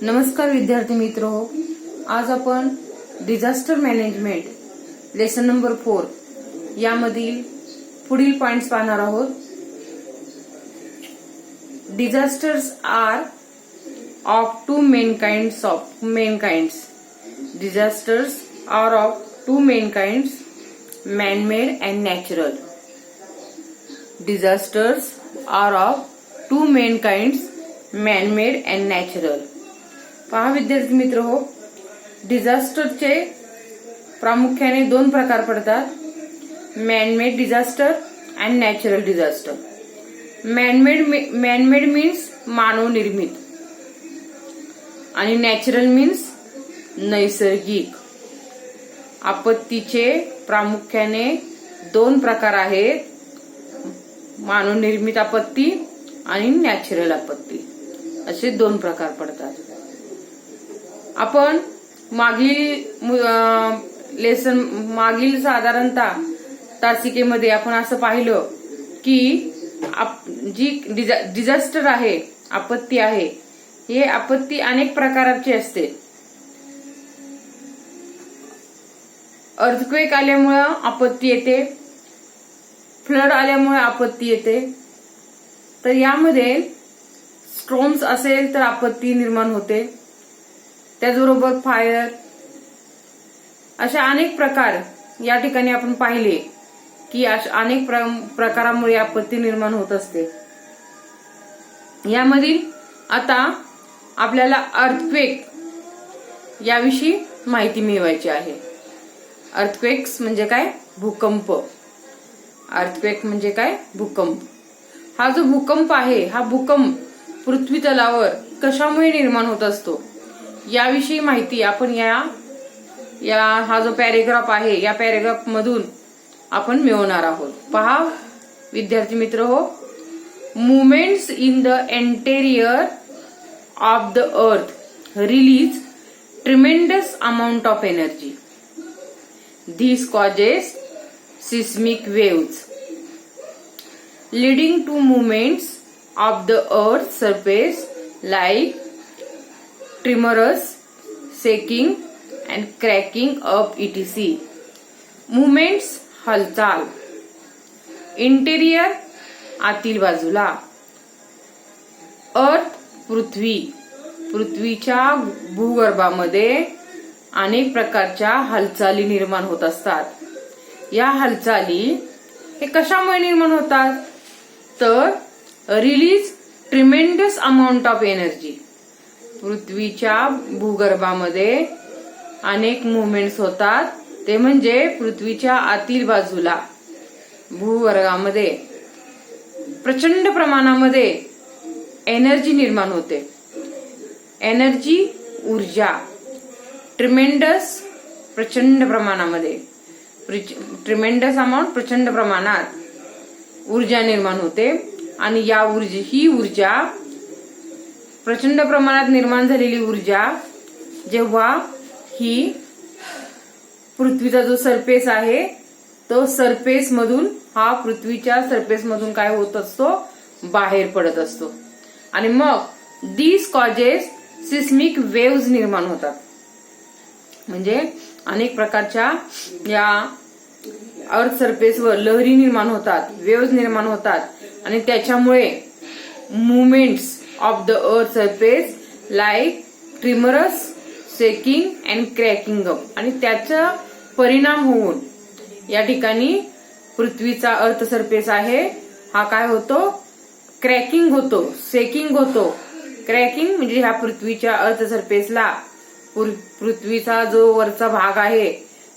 नमस्कार विद्यार्थी मित्र हो, आज आपण डिझास्टर मॅनेजमेंट लेसन नंबर 4 यामधील पुढील पॉइंट्स पाहणार आहोत. Disasters are of two main kinds. Disasters are of two main kinds, man made and natural. Disasters are of two main kinds, man made and natural. पहा विद्यार्थी मित्र हो, डिझास्टरचे प्रामुख्याने दोन प्रकार पडतात, man made disaster and natural disaster. Man made means मानव निर्मित आणि नॅचरल मीन्स नैसर्गिक. आपत्तीचे प्रामुख्याने दोन प्रकार आहेत, मानव निर्मित आपत्ती आणि नॅचरल आपत्ती, असे दोन प्रकार पडतात. आपण मागील साधारणतः तासिकेमध्ये आपण असं पाहिलं की जी डिझास्टर आहे, आपत्ती आहे, हे आपत्ती अनेक प्रकारची असते. अर्थक्वेक आल्यामुळे आपत्ती येते, फ्लड आल्यामुळे आपत्ती येते. तर यामध्ये स्ट्रॉम्स असेल तर आपत्ती निर्माण होते. त्याचबरोबर फायर, अशा अनेक प्रकार या ठिकाणी आपण पाहिले की अनेक प्रकारामुळे आपत्ती निर्माण होत असते. यामधील आता आपल्याला अर्थक्वेक याविषयी माहिती मिळवायची आहे. अर्थक्वेक्स म्हणजे काय? भूकंप. अर्थक्वेक म्हणजे काय? भूकंप. हा जो भूकंप आहे, हा भूकंप पृथ्वी तलावर कशामुळे निर्माण होत असतो याविषयी माहिती आपण हा जो पॅरेग्राफ आहे, या पॅरेग्राफ मधून आपण मिळवणार आहोत. पहा विद्यार्थी मित्र हो, movements in the interior of the अर्थ release tremendous amount of energy. This causes seismic waves leading to movements of the earth's surface like tremors, shaking and cracking up etc. Movements हालचाल. इंटेरियर आतील बाजूला. अर्थ पृथ्वीच्या भूगर्भामध्ये अनेक प्रकारच्या हालचाली निर्माण होत असतात. या हालचाली हे कशामुळे निर्माण होतात? तर release tremendous amount of energy. पृथ्वीच्या भूगर्भामध्ये अनेक मुवमेंट्स होतात, ते म्हणजे पृथ्वीच्या आतील बाजूला भूगर्भामध्ये प्रचंड प्रमाणामध्ये एनर्जी निर्माण होते. एनर्जी, ऊर्जा. ट्रिमेंडस प्रचंड प्रमाणामध्ये, ट्रिमेंडस अमाउंट प्रचंड प्रमाणात ऊर्जा निर्माण होते. आणि ही ऊर्जा प्रचंड प्रमाणात निर्माण झालेली ऊर्जा जेव्हा ही पृथ्वीचा जो सरफेस आहे, तो सरफेस मधून, हा पृथ्वीच्या सरफेस मधून काय होत असतो? बाहेर पडत असतो. आणि मग दिस कॉजेस सिस्मिक वेव्ज निर्माण होतात. म्हणजे अनेक प्रकारच्या या अर्थ सरफेसवर लहरी निर्माण होतात, वेव्ज निर्माण होतात. आणि त्याच्यामुळे movements of the earth surface like tremors, shaking and cracking up. आणि त्याचा परिणाम होऊन या ठिकाणी पृथ्वीचा अर्थ सरफेस आहे, हा काय होतो? क्रॅकिंग होतो, शेकिंग होतो. क्रॅकिंग म्हणजे ह्या पृथ्वीच्या अर्थ सरफेसला, पृथ्वीचा जो वरचा भाग आहे,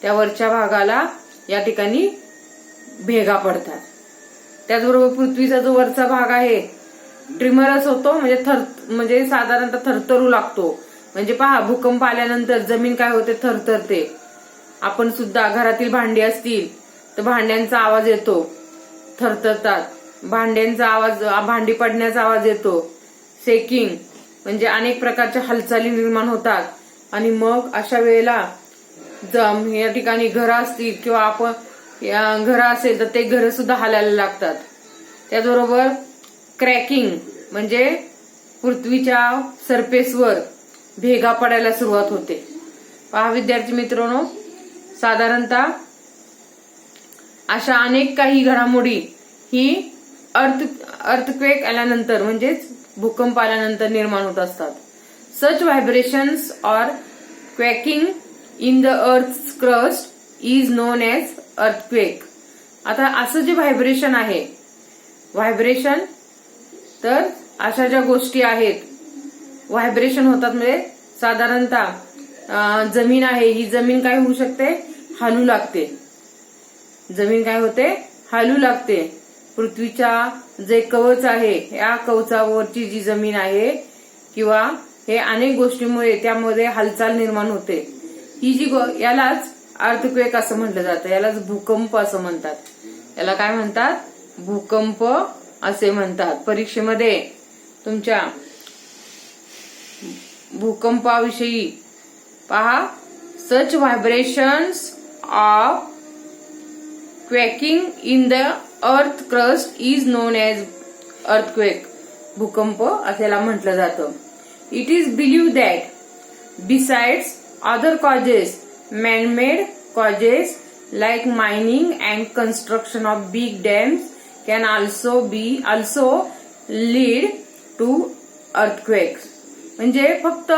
त्या वरच्या भागाला या ठिकाणी भेगा पडतात. त्याचबरोबर पृथ्वीचा जो वरचा भाग आहे ट्रिमरस होतो, म्हणजे साधारणतः थरथरू लागतो. म्हणजे पहा, भूकंप आल्यानंतर जमीन काय होते? थरथरते. आपण सुद्धा घरातील भांडी असतील तर भांड्यांचा आवाज येतो, थरथरतात. भांड्यांचा आवाज, भांडी पडण्याचा आवाज येतो. शेकिंग म्हणजे अनेक प्रकारच्या हालचाली निर्माण होतात. आणि मग अशा वेळेला या ठिकाणी घरं असतील किंवा आपण घरं असेल तर ते घरं सुद्धा हालायला लागतात. त्याचबरोबर क्रॅकिंग म्हणजे पृथ्वीच्या सरफेसवर भेगा पडायला सुरुवात होते. पहा विद्यार्थी मित्रांनो, साधारणतः अशा अनेक काही घडामोडी ही अर्थक्वेक आल्यानंतर म्हणजेच भूकंप आल्यानंतर निर्माण होत असतात. Such vibrations or quaking in the earth crust is known as earthquake. आता असं जे व्हायब्रेशन आहे, व्हायब्रेशन तर अशा ज्या गोष्टी आहेत व्हायब्रेशन होतात, म्हणजे साधारणतः जमीन आहे, ही जमीन काय होऊ शकते, हालू लागते. जमीन काय होते, हालू लागते. पृथ्वीच्या जे कवच आहे, या कवचावरची जी जमीन आहे किंवा हे अनेक गोष्टीमुळे त्यामध्ये हालचाल निर्माण होते. ही जी यालाच अर्थक्वेक असं म्हटलं जातं, यालाच भूकंप असं म्हणतात. याला काय म्हणतात, भूकंप असे म्हणतात. परीक्षेमध्ये तुमच्या भूकंपाविषयी पहा, such vibrations of quaking in the earth crust is known as earthquake. भूकंप असेला म्हटलं जातं. It is believed that besides other causes, man-made causes like mining and construction of big dams can also lead to earthquakes. म्हणजे फक्त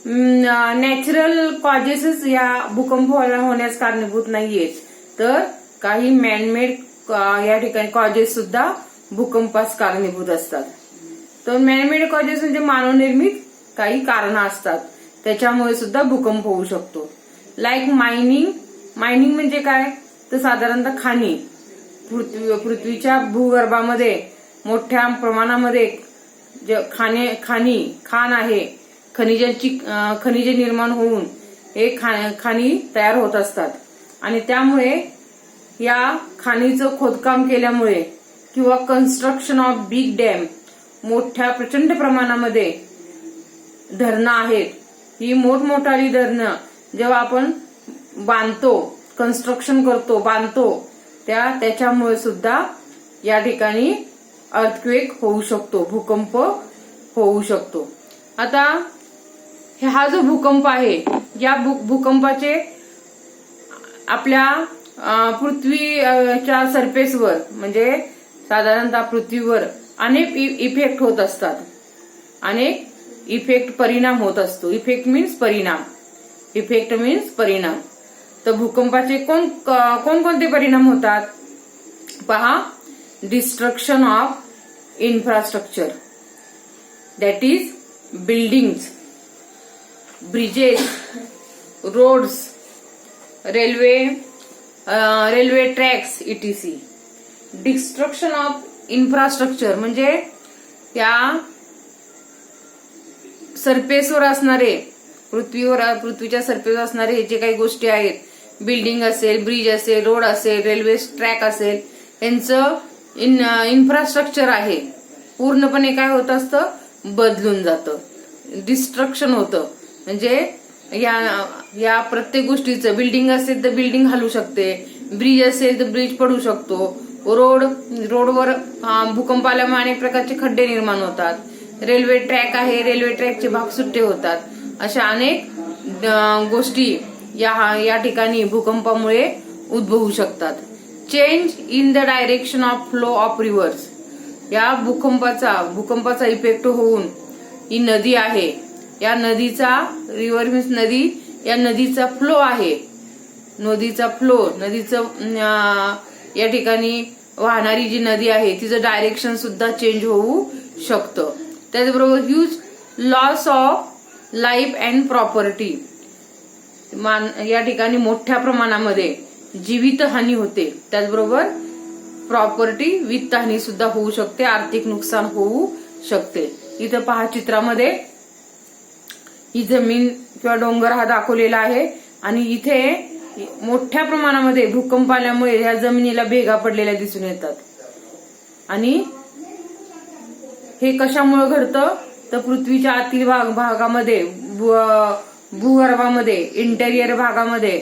natural कॉजेसच या भूकंप होण्यास कारणीभूत नाहीयेत, तर काही मॅनमेड या ठिकाणी कॉजेस सुद्धा भूकंपास कारणीभूत असतात. तर मॅनमेड कॉजेस म्हणजे मानवनिर्मित काही कारणं असतात, त्याच्यामुळे सुद्धा भूकंप होऊ शकतो. Like mining. मायनिंग म्हणजे काय, तर साधारणतः खाणी. पृथ्वीच्या भूगर्भामध्ये मोठ्या प्रमाणामध्ये खाण आहे, खनिजे निर्माण होऊन हे खाणी तयार होत असतात आणि त्यामुळे या खाणीचं खोदकाम केल्यामुळे किंवा कन्स्ट्रक्शन ऑफ बिग डॅम, मोठ्या प्रचंड प्रमाणामध्ये धरणं आहेत. ही मोठमोठाली धरणं जेव्हा आपण बांधतो, कन्स्ट्रक्शन करतो, बांधतो, त्याच्यामुळे सुद्धा या ठिकाणी अर्थक्वेक होऊ शकतो, भूकंप होऊ शकतो. आता हा जो भूकंप आहे, या भूकंपाचे आपल्या पृथ्वीच्या सरफेसवर म्हणजे साधारणतः पृथ्वीवर अनेक इफेक्ट होत असतात, अनेक इफेक्ट परिणाम होत असतो. इफेक्ट मीन्स परिणाम. इफेक्ट मीन्स परिणाम. तर भूकंपाचे कोणकोणते परिणाम होतात पहा. Destruction of infrastructure, that is buildings, bridges, roads, railway tracks etc. Destruction of infrastructure म्हणजे त्या सरफेसवर असणारे, पृथ्वीच्या सरफेसवर असणारे जे काही गोष्टी आहेत, बिल्डिंग असेल, ब्रिज असेल, रोड असेल, रेल्वे ट्रॅक असेल, यांचं इन्फ्रास्ट्रक्चर आहे पूर्णपणे काय होत असतं, बदलून जातं, डिस्ट्रक्शन होतं. म्हणजे या प्रत्येक गोष्टीचं, बिल्डिंग असेल तर बिल्डिंग हलू शकते, ब्रिज असेल तर ब्रिज पडू शकतो, रोडवर भूकंप आल्यामुळे अनेक प्रकारचे खड्डे निर्माण होतात, रेल्वे ट्रॅक आहे, रेल्वे ट्रॅकचे भाग सुट्टे होतात. अशा अनेक गोष्टी या ठिकाणी भूकंपामुळे उद्भवू शकतात. Change in the direction of flow of reverse. या भूकंपाचा इफेक्ट होऊन ही नदी आहे, या नदीचा, रिव्हर मीन्स नदी, या नदीचा फ्लो आहे, नदीचं या ठिकाणी वाहणारी जी नदी आहे तिचं डायरेक्शन सुद्धा चेंज होऊ शकतं. त्याचबरोबर huge loss of life and property. या ठिकाणी मोठ्या प्रमाणामध्ये जीवितहानी होते, त्याचबरोबर प्रॉपर्टी वित्तहानी सुद्धा होऊ शकते, आर्थिक नुकसान होऊ शकते. इथं पहा चित्रामध्ये ही जमीन किंवा डोंगर हा दाखवलेला आहे आणि इथे मोठ्या प्रमाणामध्ये भूकंप आल्यामुळे ह्या जमिनीला भेगा पडलेल्या दिसून येतात. आणि हे कशामुळे घडतं, तर पृथ्वीच्या आतील भागामध्ये, भूगर्भामध्ये, इंटेरियर भागामध्ये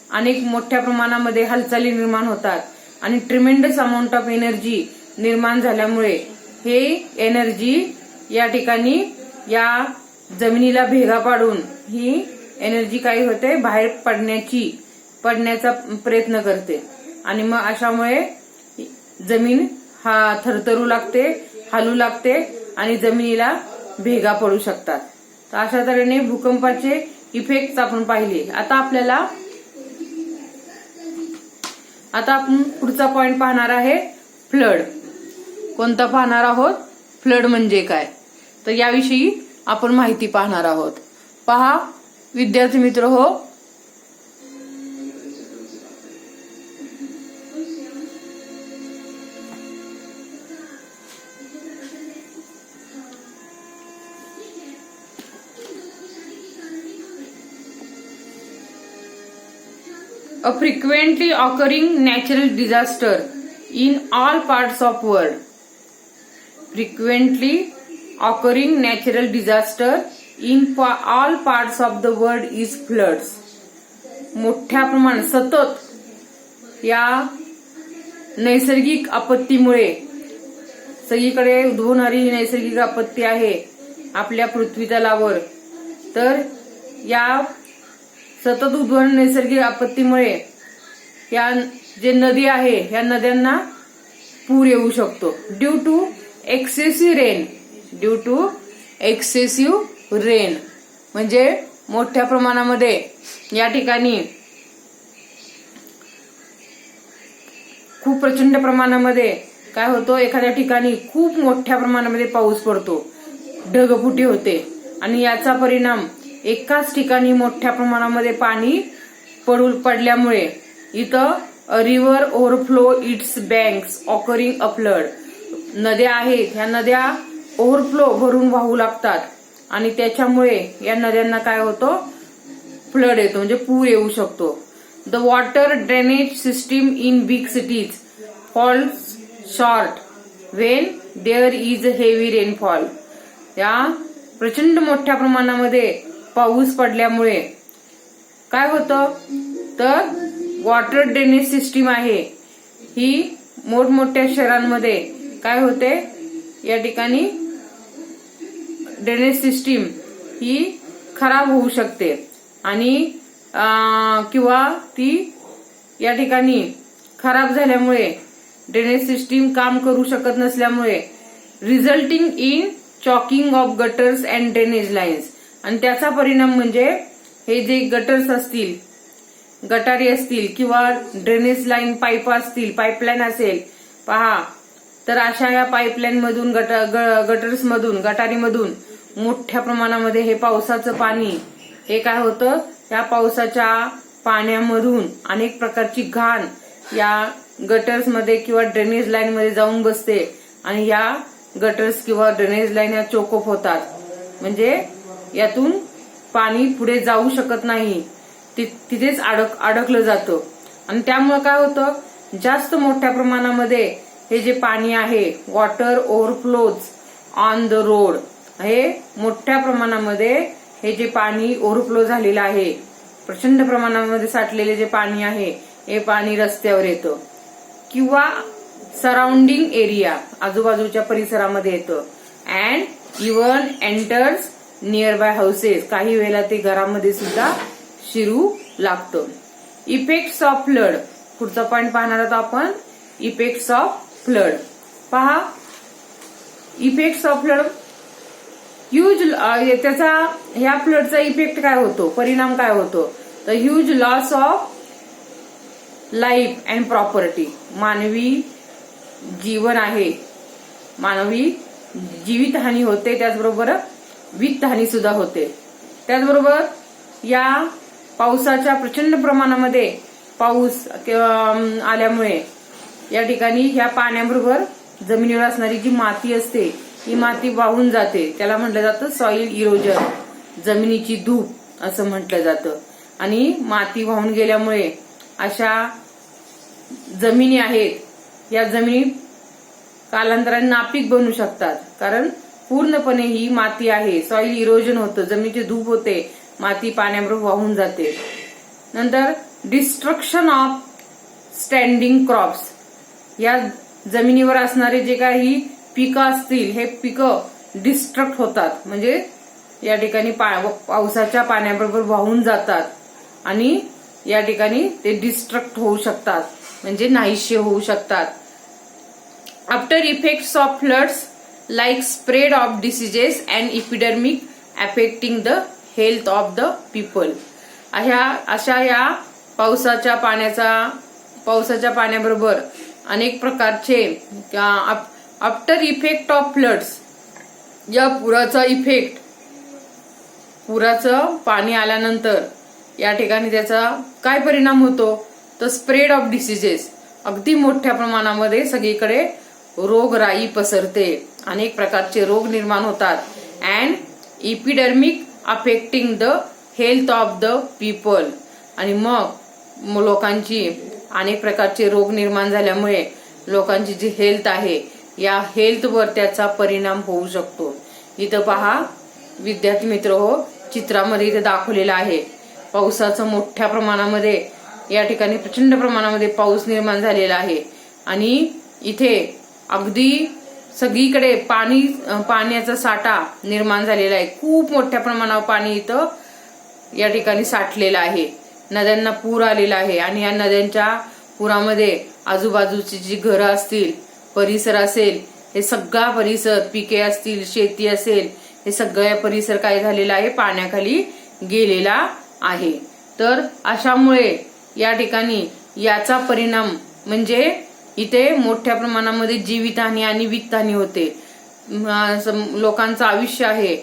अनेक मोठ्या प्रमाणामध्ये हालचाली निर्माण होतात आणि ट्रिमेंडस अमाऊंट ऑफ एनर्जी निर्माण झाल्यामुळे हे एनर्जी या ठिकाणी या जमिनीला भेगा पाडून ही एनर्जी काय होते, बाहेर पडण्याचा प्रयत्न करते आणि मग अशामुळे जमीन थरथरू लागते, हालू लागते आणि जमिनीला भेगा पडू शकतात. तर अशा तऱ्हेने भूकंपाचे इफेक्ट आपण पाहिले. आता आपण पुढचा पॉइंट पाहणार आहे, फ्लड. कोणता पाहणार आहोत? फ्लड म्हणजे काय, तर याविषयी आपण माहिती पाहणार आहोत. पहा विद्यार्थी मित्र हो, a frequently occurring natural disaster in all parts of world. Frequently occurring natural disaster in all parts of the world is floods. मोठ्या प्रमाणात सतत या नैसर्गिक आपत्तीमुळे सगळीकडे उद्भवणारी ही नैसर्गिक आपत्ती आहे आपल्या पृथ्वी तलावर. तर या सतत उद्भवणाऱ्या नैसर्गिक आपत्तीमुळे या जे नदी आहे या नद्यांना पूर येऊ शकतो. ड्यू टू एक्सेसिव्ह रेन म्हणजे मोठ्या प्रमाणामध्ये या ठिकाणी खूप प्रचंड प्रमाणामध्ये काय होतं, एखाद्या ठिकाणी खूप मोठ्या प्रमाणामध्ये पाऊस पडतो, ढगफुटी होते आणि याचा परिणाम एकाच ठिकाणी मोठ्या प्रमाणामध्ये पाणी पडल्यामुळे इथं river overflow it's banks occurring a flood. नद्या आहेत, ह्या नद्या ओव्हरफ्लो भरून वाहू लागतात आणि त्याच्यामुळे या नद्यांना काय होतं, फ्लड येतो म्हणजे पूर येऊ शकतो. The water drainage system in big cities falls short when there is heavy rainfall. या प्रचंड मोठ्या प्रमाणामध्ये पाऊस पडल्यामुळे काय होतं, तर वॉटर ड्रेनेज सिस्टीम आहे ही मोठमोठ्या शहरांमध्ये काय होते, या ठिकाणी ड्रेनेज सिस्टीम ही खराब होऊ शकते आणि किंवा ती या ठिकाणी खराब झाल्यामुळे ड्रेनेज सिस्टीम काम करू शकत नसल्यामुळे resulting in choking of gutters and drainage lines. आणि त्याचा परिणाम म्हणजे हे जे गटर्स असतील, गटारी असतील किंवा ड्रेनेज लाईन पाईप असतील, पाईपलाईन असेल पहा, तर अशा या पाईपलाईन मधून गटर्स मधून गटारीमधून मोठ्या प्रमाणामध्ये हे पावसाचं पाणी हे काय होतं, या पावसाच्या पाण्यामधून अनेक प्रकारची घाण या गटर्स मध्ये किंवा ड्रेनेज लाईन मध्ये जाऊन बसते आणि या गटर्स किंवा ड्रेनेज लाईन या चोकअप होतात. म्हणजे यातून पाणी पुढे जाऊ शकत नाही, तिथेच अडकलं जातं आणि त्यामुळे काय होतं, जास्त मोठ्या प्रमाणामध्ये हे जे पाणी आहे water overflows on the road, हे मोठ्या प्रमाणामध्ये हे जे पाणी ओव्हरफ्लो झालेलं आहे, प्रचंड प्रमाणामध्ये साठलेले जे पाणी आहे हे पाणी रस्त्यावर येतं किंवा सराउंडिंग एरिया आजूबाजूच्या परिसरामध्ये येतं and even enters near by houses. काही वेळेला ते घरामध्ये सुद्धा शिरू लागतं. Effects of flood. पुढचा पॉइंट पाहणार आहोत आपण, इफेक्ट्स ऑफ फ्लड. पहा इफेक्ट्स ऑफ फ्लड ह्यूज, त्याचा ह्या फ्लडचा इफेक्ट काय होतो, परिणाम काय होतो, तर huge loss of life and property. मानवी जीवन आहे, मानवी जीवितहानी होते, त्याचबरोबर वित्तहानी सुद्धा होते. त्याचबरोबर या पावसाच्या प्रचंड प्रमाणामध्ये पाऊस आल्यामुळे या ठिकाणी ह्या पाण्याबरोबर जमिनीवर असणारी जी माती असते ही माती वाहून जाते, त्याला म्हटलं जातं सॉइल इरोजन, जमिनीची धूप असं म्हटलं जातं. आणि माती वाहून गेल्यामुळे अशा जमिनी आहेत या जमिनी कालांतराने नापीक बनू शकतात, कारण पूर्णपणे ही माती आहे, सॉइल इरोजन होतं, जमिनीची धूप होते, माती पाण्याबरोबर वाहून जाते. नंतर डिस्ट्रक्शन ऑफ स्टँडिंग क्रॉप्स. या जमिनीवर असणारे जे काही पिकं असतील हे पिकं डिस्ट्रक्ट होतात, म्हणजे या ठिकाणी पावसाच्या पाण्याबरोबर वाहून जातात आणि या ठिकाणी ते डिस्ट्रक्ट होऊ शकतात, म्हणजे नाहीसे होऊ शकतात. After effects of floods like spread of diseases and epidemic affecting the health of the people. अशा या पावसाच्या पाण्याबरोबर अनेक प्रकारचे आफ्टर इफेक्ट ऑफ फ्लड्स, या पुराचं पाणी आल्यानंतर या ठिकाणी त्याचा काय परिणाम होतो, तर स्प्रेड ऑफ डिसीजेस, अगदी मोठ्या प्रमाणामध्ये सगळीकडे रोगराई पसरते, अनेक प्रकारचे रोग निर्माण होतात. And epidemic affecting the health of the people, आणि मग लोकांची अनेक प्रकारचे रोग निर्माण झाल्यामुळे लोकांची जी हेल्थ आहे या हेल्थवर त्याचा परिणाम होऊ शकतो. इथं पहा विद्यार्थी मित्र हो, चित्रामध्ये इथे दाखवलेलं आहे पावसाचं मोठ्या प्रमाणामध्ये या ठिकाणी प्रचंड प्रमाणामध्ये पाऊस निर्माण झालेला आहे आणि इथे अगदी सगळीकडे पाण्याचा साठा निर्माण झालेला आहे. खूप मोठ्या प्रमाणावर पाणी इथं या ठिकाणी साठलेलं आहे. नद्यांना पूर आलेला आहे आणि या नद्यांच्या पुरामध्ये आजूबाजूची जी घरं असतील, परिसर असेल, हे सगळा परिसर, पिके असतील, शेती असेल, हे सगळा परिसर काय झालेला आहे, पाण्याखाली गेलेला आहे. तर अशामुळे या ठिकाणी याचा परिणाम म्हणजे इथे मोठ्या प्रमाणामध्ये जीवितहानी आणि वित्तहानी होते. लोकांचं आयुष्य आहे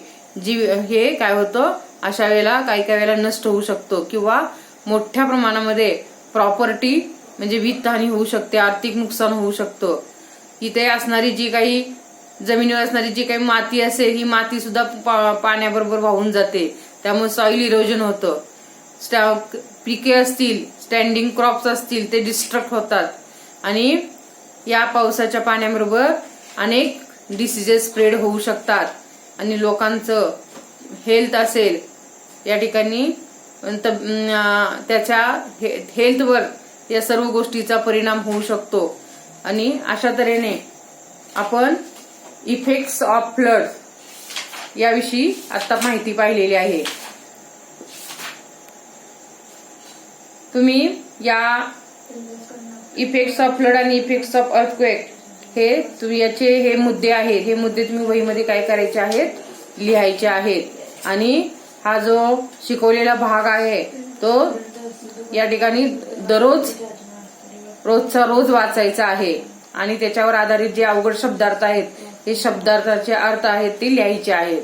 हे काय होतं, अशा वेळेला काही वेळेला नष्ट होऊ शकतो किंवा मोठ्या प्रमाणामध्ये प्रॉपर्टी म्हणजे वित्तहानी होऊ शकते, आर्थिक नुकसान होऊ शकतं. इथे असणारी जी काही जमिनीवर असणारी जी काही माती असेल, ही माती सुद्धा पाण्याबरोबर वाहून जाते, त्यामुळे सॉइल इरोजन होतं. पिके असतील, स्टँडिंग क्रॉप्स असतील, ते डिस्ट्रक्ट होतात आणि या पावसाच्या पाण्याबरोबर अनेक डिसीजेस स्प्रेड होऊ शकतात आणि लोकांचं हेल्थ असेल या ठिकाणी त्याच्या हेल्थवर या सर्व गोष्टीचा परिणाम होऊ शकतो. आणि अशा तऱ्हेने आपण इफेक्ट्स ऑफ फ्लड याविषयी आता माहिती पाहिलेली आहे. तुम्ही या इफेक्ट्स ऑफ फ्लड आणि इफेक्ट्स ऑफ अर्थक्वेक हे मुद्दे आहेत, हे मुद्दे तुम्ही वहीमध्ये काय करायचे आहेत, लिहायचे आहेत. आणि हा जो शिकवलेला भाग आहे तो या ठिकाणी रोजचा रोज वाचायचा आहे आणि त्याच्यावर आधारित जे अवघड शब्दार्थ आहेत, हे शब्दार्थाचे अर्थ आहेत ते लिहायचे आहेत.